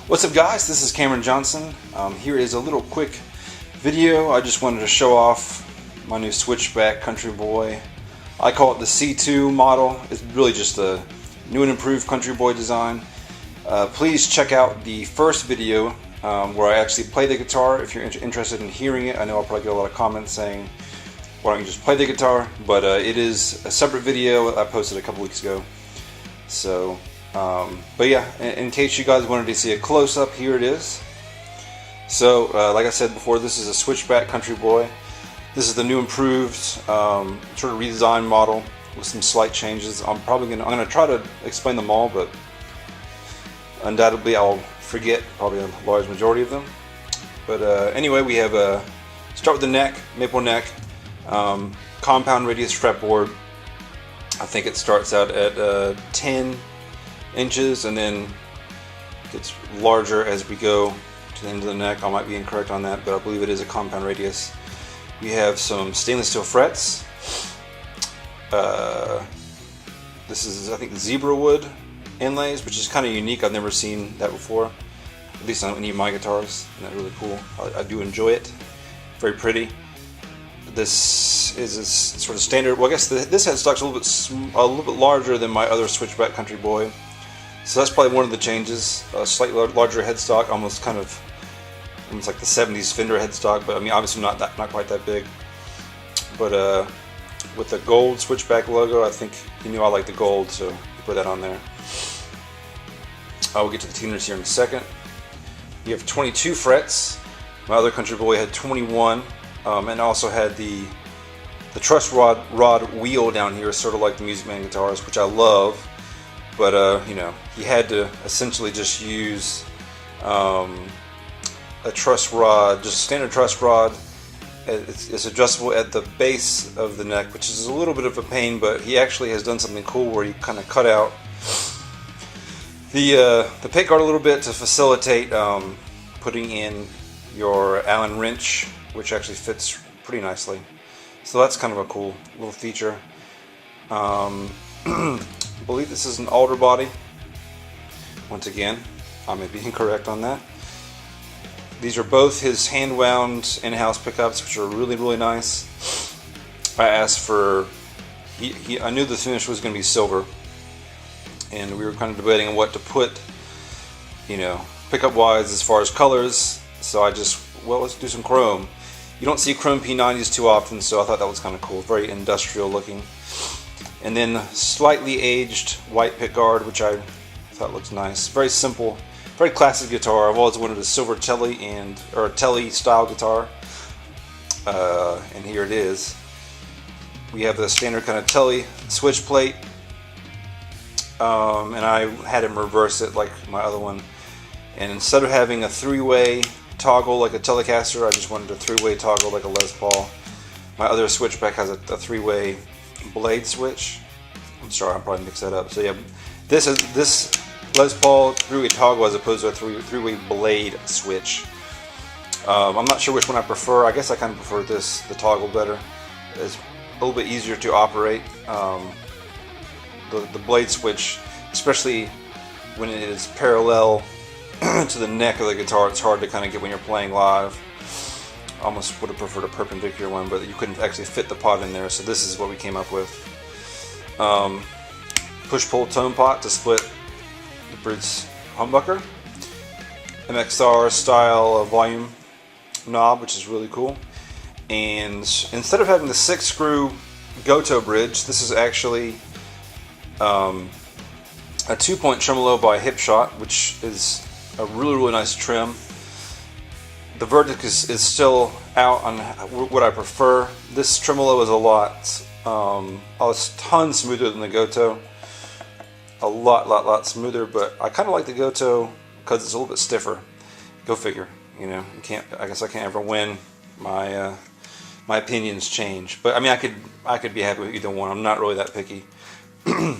What's up, guys? This is Cameron Johnson. Here is a little quick video. I just wanted to show off my new Switchback Country Boy. I call it the C2 model. It's really just a new and improved Country Boy design. Please check out the first video where I actually play the guitar if you're interested in hearing it. I know I'll probably get a lot of comments saying, why don't you just play the guitar? But it is a separate video I posted a couple weeks ago. So, but yeah, in case you guys wanted to see a close-up, here it is. So, like I said before, this is a Switchback Country Boy. This is the new improved sort of redesigned model with some slight changes. I'm gonna try to explain them all, but undoubtedly I'll forget probably a large majority of them. But anyway, we have start with the neck, maple neck, compound radius fretboard. I think it starts out at 10 inches and then gets larger as we go to the end of the neck. I might be incorrect on that, but I believe it is a compound radius. We have some stainless steel frets. This is, I think, zebra wood inlays, which is kind of unique. I've never seen that before, at least on any of my guitars, and that's really cool. I do enjoy it. Very pretty. This is a sort of standard. Well, I guess this headstock's a little bit larger than my other Switchback Country Boy, so that's probably one of the changes. A slightly larger headstock, almost like the '70s Fender headstock, but I mean obviously not quite that big. But with the gold Switchback logo, I think he knew I like the gold, so he put that on there. I will get to the tuners here in a second. You have 22 frets. My other Country Boy had 21. And also had the truss rod wheel down here, sort of like the Music Man guitars, which I love. But you know, he had to essentially just use a truss rod, just a standard truss rod. It's adjustable at the base of the neck, which is a little bit of a pain. But he actually has done something cool where he kind of cut out the pick guard a little bit to facilitate putting in your Allen wrench, which actually fits pretty nicely. So that's kind of a cool little feature. I believe this is an alder body. Once again, I may be incorrect on that. These are both his hand-wound in-house pickups, which are really, really nice. I asked for, I knew the finish was going to be silver, and we were kind of debating on what to put, you know, pickup-wise as far as colors. So I just, well, let's do some chrome. You don't see chrome P90s too often, so I thought that was kind of cool. Very industrial looking. And then slightly aged white pickguard, which I thought looks nice. Very simple, very classic guitar. I've always wanted a silver Telly or a Telly style guitar. And here it is. We have the standard kind of Telly switch plate. And I had him reverse it like my other one. And instead of having a three-way toggle like a Telecaster, I just wanted a three-way toggle like a Les Paul. My other Switchback has a three-way blade switch. I'm sorry, I'll probably mix that up. So yeah, this Les Paul three-way toggle as opposed to a three-way blade switch. I'm not sure which one I prefer. I guess I kind of prefer the toggle better. It's a little bit easier to operate. The blade switch, especially when it is parallel to the neck of the guitar, it's hard to kind of get when you're playing live. Almost would have preferred a perpendicular one, but you couldn't actually fit the pot in there, so this is what we came up with. Push-pull tone pot to split the bridge humbucker. MXR style volume knob, which is really cool. And instead of having the 6-screw Goto bridge, this is actually a 2-point tremolo by Hipshot, which is a really, really nice trim. The verdict is still out on what I prefer. This tremolo is a ton smoother than the Goto. A lot smoother, but I kind of like the Goto because it's a little bit stiffer. Go figure. You know, I guess I can't ever win. My opinions change, but I mean, I could be happy with either one. I'm not really that picky. And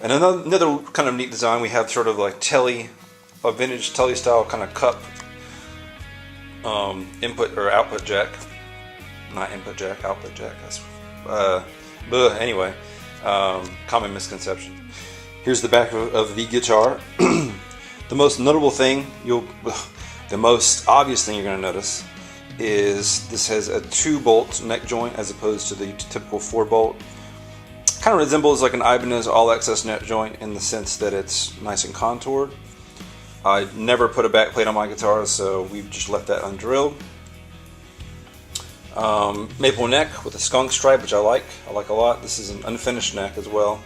another kind of neat design, we have sort of like a vintage Telly style kind of cup input or output jack. Not input jack, output jack. Anyway, common misconception. Here's the back of the guitar. The most notable thing, the most obvious thing you're going to notice is this has a 2-bolt neck joint as opposed to the typical 4-bolt. Kind of resembles like an Ibanez all-access neck joint in the sense that it's nice and contoured. I never put a back plate on my guitars, so we've just left that undrilled. Maple neck with a skunk stripe, which I like a lot. This is an unfinished neck as well.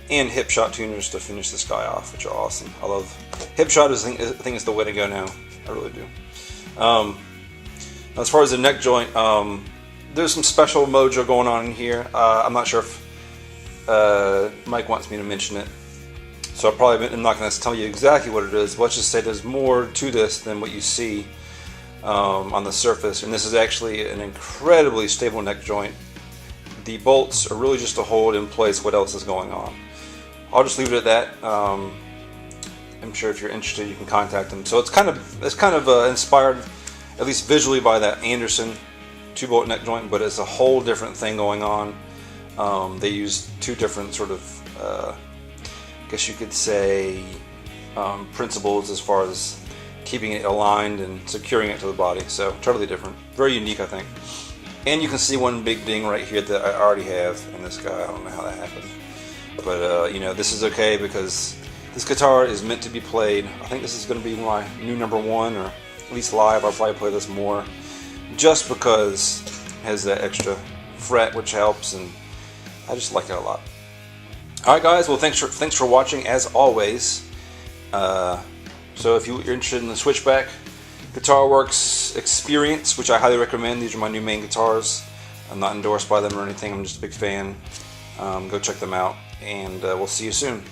And hip shot tuners to finish this guy off, which are awesome. I love hip shot. I think it's the way to go now. I really do. As far as the neck joint, there's some special mojo going on in here. I'm not sure if Mike wants me to mention it, so I'm not going to tell you exactly what it is. Let's just say there's more to this than what you see on the surface, and this is actually an incredibly stable neck joint. The bolts are really just to hold in place what else is going on. I'll just leave it at that. I'm sure if you're interested, you can contact them. So it's kind of inspired, at least visually, by that Anderson 2-bolt neck joint, but it's a whole different thing going on. They use 2 different sort of, I guess you could say, principles as far as keeping it aligned and securing it to the body. So totally different, very unique, I think. And you can see one big ding right here that I already have in this guy. I don't know how that happened, but you know, this is okay because this guitar is meant to be played. I think this is going to be my new #1, or at least live. I'll probably play this more, just because it has that extra fret, which helps, and I just like it a lot. All right, guys. Well, thanks for watching as always. So if you're interested in the Switchback Guitar Works experience, which I highly recommend, these are my new main guitars. I'm not endorsed by them or anything. I'm just a big fan. Go check them out, and we'll see you soon.